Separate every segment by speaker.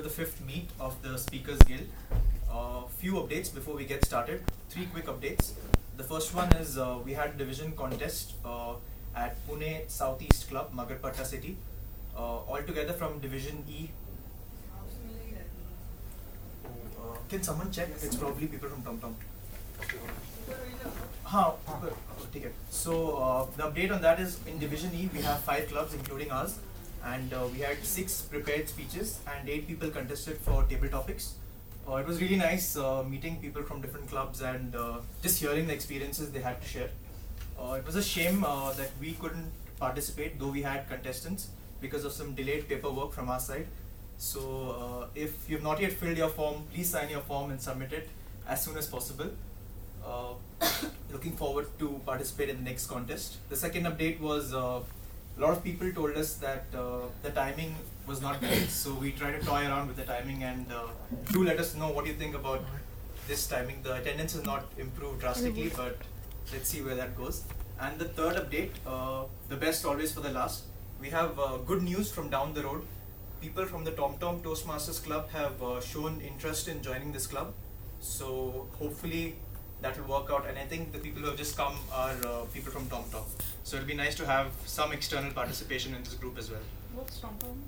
Speaker 1: the fifth meet of the Speakers Guild. Few updates before we get started. 3 quick updates. The first one is we had a division contest at Pune Southeast Club, Magarpatta City. All together from Division E. Can someone check? It's probably people from TomTom. Okay. So the update on that is in Division E we have 5 clubs including ours, and we had 6 prepared speeches and 8 people contested for table topics. It was really nice meeting people from different clubs and just hearing the experiences they had to share. It was a shame that we couldn't participate, though we had contestants, because of some delayed paperwork from our side. So if you have not yet filled your form, please sign your form and submit it as soon as possible. Looking forward to participate in the next contest. The second update was a lot of people told us that the timing was not great, so we tried to toy around with the timing, and do let us know what you think about this timing. The attendance has not improved drastically, but let's see where that goes. And the third update, the best always for the last, we have good news from down the road. People from the TomTom Toastmasters Club have shown interest in joining this club, so hopefully that will work out, and I think the people who have just come are people from TomTom. So it'll be nice to have some external participation in this group as well.
Speaker 2: What's TomTom?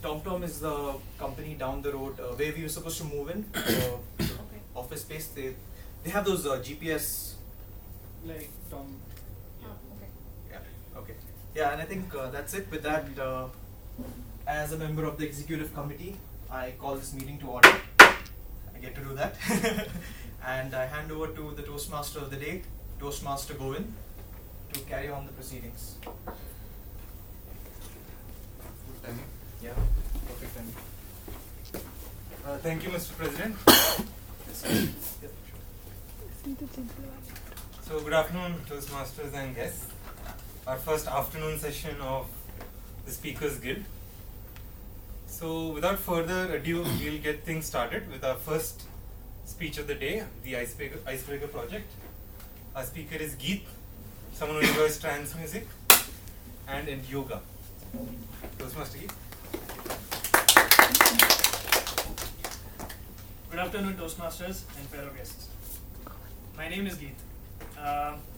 Speaker 1: TomTom is the company down the road where we were supposed to move in, office space. They have those GPS.
Speaker 2: Like Tom.
Speaker 1: Yeah, and I think that's it. With that, as a member of the executive committee, I call this meeting to order. I get to do that. And I hand over to the Toastmaster of the day, Toastmaster Govind, to carry on the proceedings.
Speaker 3: Timing?
Speaker 1: Yeah, perfect timing.
Speaker 3: Thank you, Mr. President. So, good afternoon, Toastmasters and guests. Our first afternoon session of the Speakers Guild. So, without further ado, we'll get things started with our first speech of the day, the Icebreaker Project. Our speaker is Geet, someone who enjoys trance music and yoga. Toastmaster Geet.
Speaker 2: Good afternoon, Toastmasters and fellow guests. My name is Geet.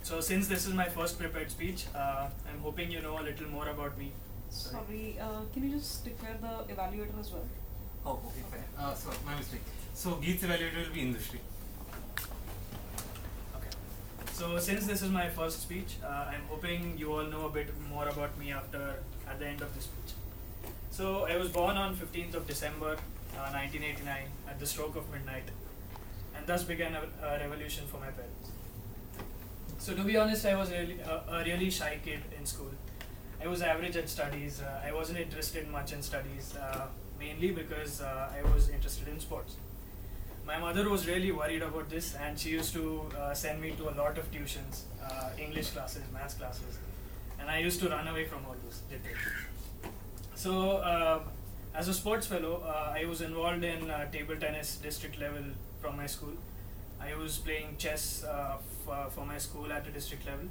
Speaker 2: So since this is my first prepared speech, I'm hoping you know a little more about me.
Speaker 4: Sorry, can you just declare the evaluator as well?
Speaker 3: Oh, okay, fine. Sorry, my mistake. So, Geet's evaluator will be Industry.
Speaker 2: Okay. So since this is my first speech, I'm hoping you all know a bit more about me at the end of the speech. So I was born on 15th of December 1989 at the stroke of midnight, and thus began a revolution for my parents. So to be honest, I was a really shy kid in school. I was average at studies. I wasn't interested much in studies, mainly because I was interested in sports. My mother was really worried about this, and she used to send me to a lot of tuitions, English classes, maths classes, and I used to run away from all those, literally. So as a sports fellow, I was involved in table tennis district level from my school. I was playing chess for my school at a district level.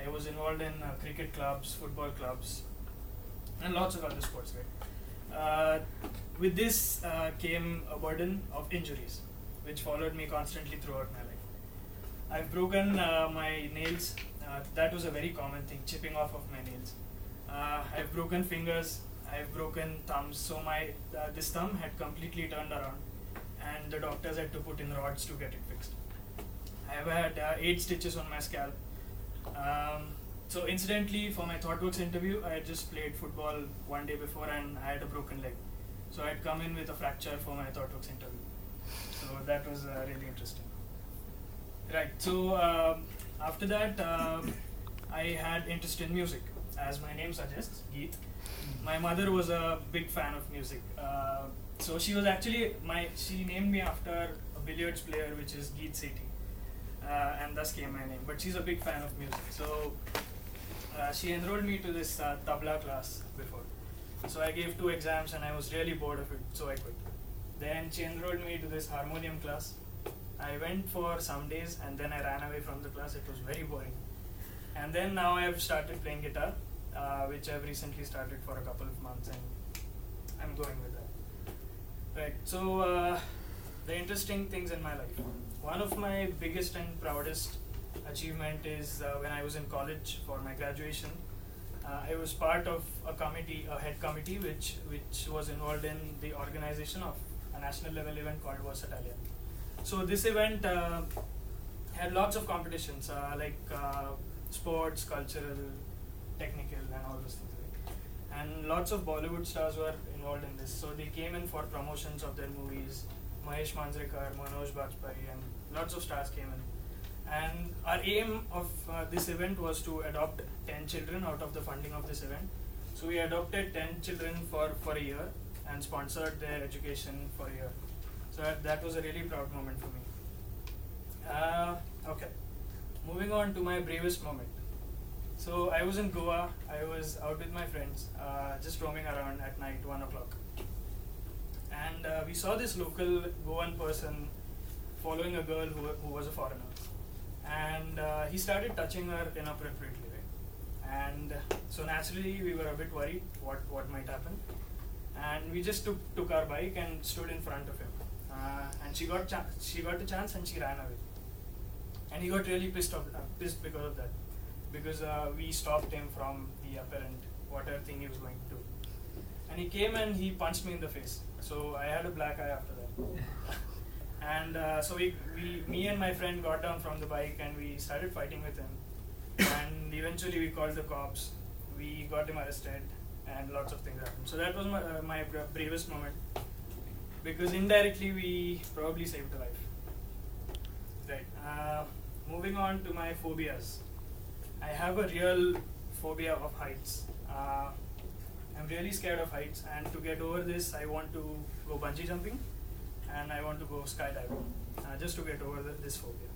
Speaker 2: I was involved in cricket clubs, football clubs, and lots of other sports. With this came a burden of injuries, which followed me constantly throughout my life. I've broken my nails. That was a very common thing, chipping off of my nails. I've broken fingers. I've broken thumbs. So this thumb had completely turned around, and the doctors had to put in rods to get it fixed. I've had 8 stitches on my scalp. So incidentally, for my ThoughtWorks interview, I had just played football one day before and I had a broken leg. So I had come in with a fracture for my ThoughtWorks interview. So that was really interesting. Right, so after that, I had interest in music. As my name suggests, Geet. My mother was a big fan of music. So she was actually, she named me after a billiards player, which is Geet Sethi. And thus came my name. But she's a big fan of music. So she enrolled me to this tabla class before. So I gave 2 exams and I was really bored of it, so I quit. Then she enrolled me to this harmonium class. I went for some days and then I ran away from the class. It was very boring. And then now I've started playing guitar, which I've recently started for a couple of months, and I'm going with that. Right. So the interesting things in my life. One of my biggest and proudest achievement is when I was in college for my graduation. I was part of a committee, a head committee, which was involved in the organization of a national level event called Versatile. So this event had lots of competitions like sports, cultural, technical, and all those things. Right? And lots of Bollywood stars were involved in this. So they came in for promotions of their movies. Mahesh Manjrekar, Manoj Bajpayee, and lots of stars came in. And our aim of this event was to adopt 10 children out of the funding of this event. So we adopted 10 children for a year and sponsored their education for a year. So that was a really proud moment for me. Okay, moving on to my bravest moment. So I was in Goa. I was out with my friends, just roaming around at night, 1 o'clock. And we saw this local Goan person following a girl who was a foreigner. And he started touching her inappropriately, right? And so naturally we were a bit worried what might happen. And we just took our bike and stood in front of him. And she got a chance and she ran away. And he got really pissed because of that. Because we stopped him from the apparent whatever thing he was going to do. And he came and he punched me in the face. So I had a black eye after that. And so me and my friend got down from the bike and we started fighting with him. And eventually we called the cops. We got him arrested and lots of things happened. So that was my bravest moment. Because indirectly we probably saved a life. Right. Moving on to my phobias. I have a real phobia of heights. I'm really scared of heights, and to get over this, I want to go bungee jumping and I want to go skydiving just to get over this phobia.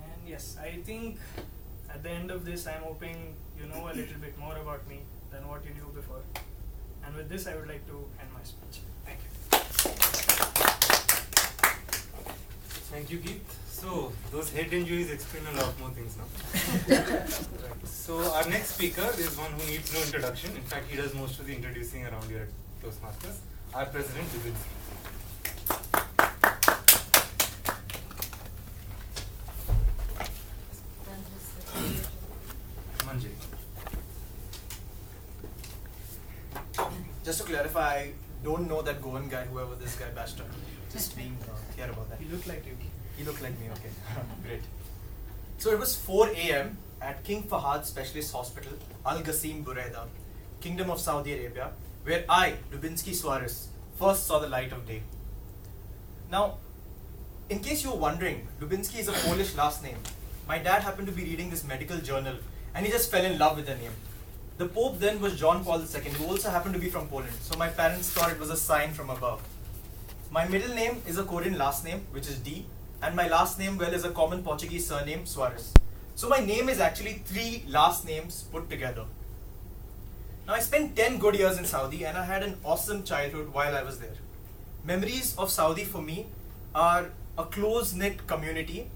Speaker 2: And yes, I think at the end of this, I'm hoping you know a little bit more about me than what you knew before. And with this, I would like to end my speech. Thank you.
Speaker 3: Thank you, Keith. So, those head injuries explain a lot more things now. Right. So, our next speaker is one who needs no introduction. In fact, he does most of the introducing around here at Toastmasters. Our president, Dubinsky. Manjari.
Speaker 1: Just to clarify, I don't know that Goan guy, whoever this guy bashed up. Just being clear about that.
Speaker 2: He looked like you.
Speaker 1: He looked like me, okay. Great. So it was 4 a.m. at King Fahad Specialist Hospital, Al Qasim Buraida, Kingdom of Saudi Arabia, where I, Dubinsky Suarez, first saw the light of day. Now, in case you were wondering, Dubinsky is a Polish last name. My dad happened to be reading this medical journal and he just fell in love with the name. The Pope then was John Paul II, who also happened to be from Poland, so my parents thought it was a sign from above. My middle name is a Korean last name, which is D, and my last name, well, is a common Portuguese surname, Suarez. So my name is actually 3 last names put together. Now I spent 10 good years in Saudi and I had an awesome childhood while I was there. Memories of Saudi for me are a close-knit community,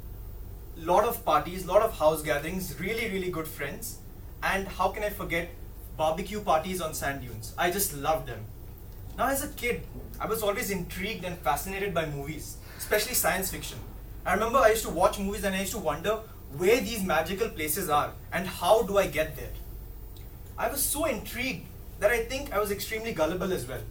Speaker 1: lot of parties, lot of house gatherings, really, really good friends, and how can I forget barbecue parties on sand dunes. I just loved them. Now as a kid, I was always intrigued and fascinated by movies, especially science fiction. I remember I used to watch movies and I used to wonder where these magical places are and how do I get there. I was so intrigued that I think I was extremely gullible as well.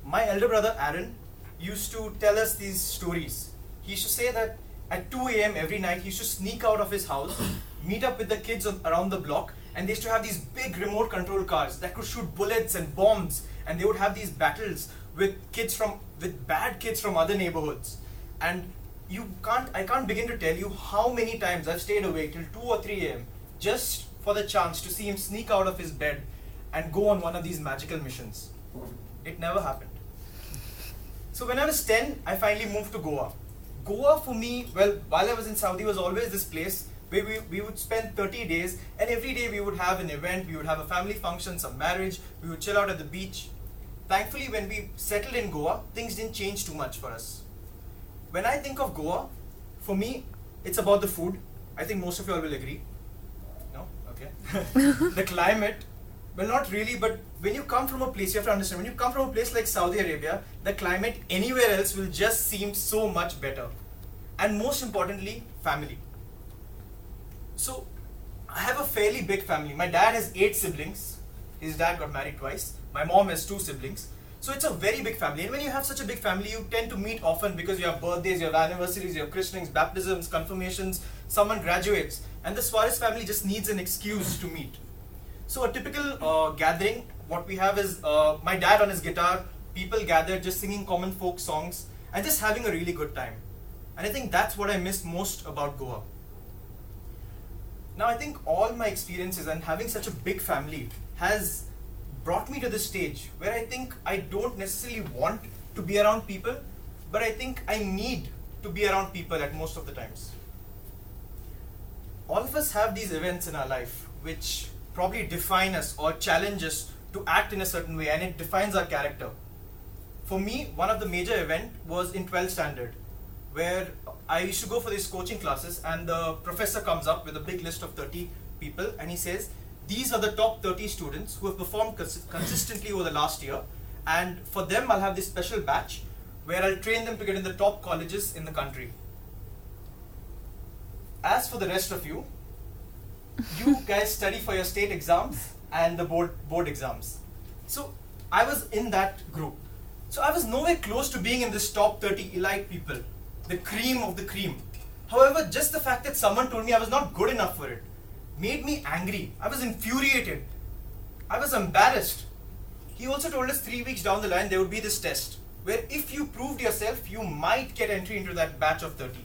Speaker 1: My elder brother Aaron used to tell us these stories. He used to say that at 2 a.m. every night he used to sneak out of his house, meet up with the kids around the block, and they used to have these big remote control cars that could shoot bullets and bombs, and they would have these battles with bad kids from other neighborhoods. And I can't begin to tell you how many times I've stayed awake till 2 or 3 a.m. just for the chance to see him sneak out of his bed and go on one of these magical missions. It never happened. So when I was 10, I finally moved to Goa. Goa for me, well, while I was in Saudi, was always this place where we would spend 30 days and every day we would have an event, we would have a family function, some marriage, we would chill out at the beach. Thankfully, when we settled in Goa, things didn't change too much for us. When I think of Goa, for me, it's about the food. I think most of you all will agree. No? Okay. The climate, well, not really, but when you come from a place, you have to understand, when you come from a place like Saudi Arabia, the climate anywhere else will just seem so much better. And most importantly, family. So I have a fairly big family. My dad has 8 siblings. His dad got married twice. My mom has 2 siblings. So it's a very big family. And when you have such a big family, you tend to meet often because you have birthdays, you have anniversaries, you have christenings, baptisms, confirmations, someone graduates. And the Suarez family just needs an excuse to meet. So a typical gathering, what we have is my dad on his guitar, people gathered just singing common folk songs and just having a really good time. And I think that's what I miss most about Goa. Now I think all my experiences and having such a big family has brought me to this stage where I think I don't necessarily want to be around people, but I think I need to be around people at most of the times. All of us have these events in our life which probably define us or challenge us to act in a certain way, and it defines our character. For me, one of the major events was in 12th standard, where I used to go for these coaching classes and the professor comes up with a big list of 30 people and he says, these are the top 30 students who have performed consistently over the last year, and for them I'll have this special batch where I'll train them to get in the top colleges in the country. As for the rest of you, you guys study for your state exams and the board exams. So I was in that group. So I was nowhere close to being in this top 30 elite people, the cream of the cream. However, just the fact that someone told me I was not good enough for it made me angry. I was infuriated. I was embarrassed. He also told us 3 weeks down the line there would be this test where if you proved yourself, you might get entry into that batch of 30.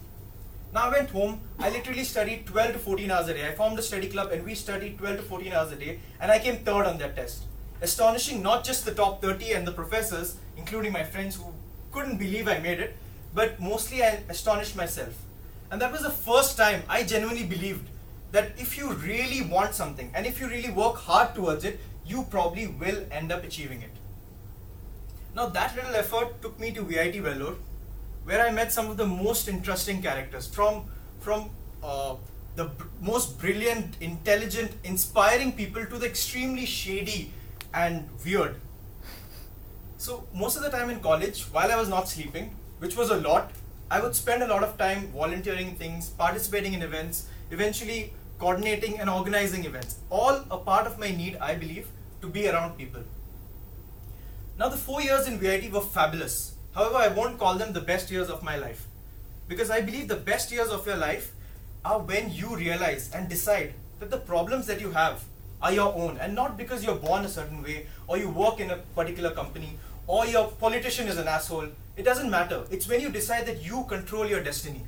Speaker 1: Now I went home, I literally studied 12 to 14 hours a day. I formed a study club and we studied 12 to 14 hours a day and I came third on that test. Astonishing not just the top 30 and the professors, including my friends who couldn't believe I made it, but mostly I astonished myself. And that was the first time I genuinely believed that if you really want something and if you really work hard towards it, you probably will end up achieving it. Now that little effort took me to VIT Vellore, where I met some of the most interesting characters, from the most brilliant, intelligent, inspiring people to the extremely shady and weird. So most of the time in college, while I was not sleeping, which was a lot, I would spend a lot of time volunteering things, participating in events, eventually coordinating and organizing events. All a part of my need, I believe, to be around people. Now the 4 years in VIT were fabulous. However, I won't call them the best years of my life, because I believe the best years of your life are when you realize and decide that the problems that you have are your own, and not because you're born a certain way or you work in a particular company or your politician is an asshole. It doesn't matter. It's when you decide that you control your destiny.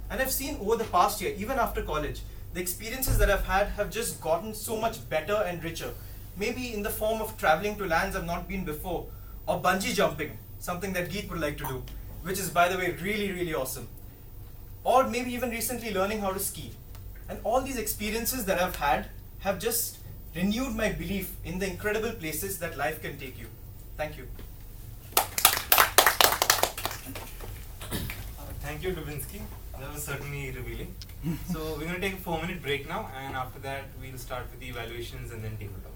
Speaker 1: And I've seen over the past year, even after college, the experiences that I've had have just gotten so much better and richer. Maybe in the form of traveling to lands I've not been before, or bungee jumping, something that Geet would like to do, which is, by the way, really, really awesome. Or maybe even recently learning how to ski. And all these experiences that I've had have just renewed my belief in the incredible places that life can take you. Thank you.
Speaker 3: Thank you, Dubinsky. That was certainly revealing. So we're going to take a 4-minute break now, and after that we'll start with the evaluations and then tabletop.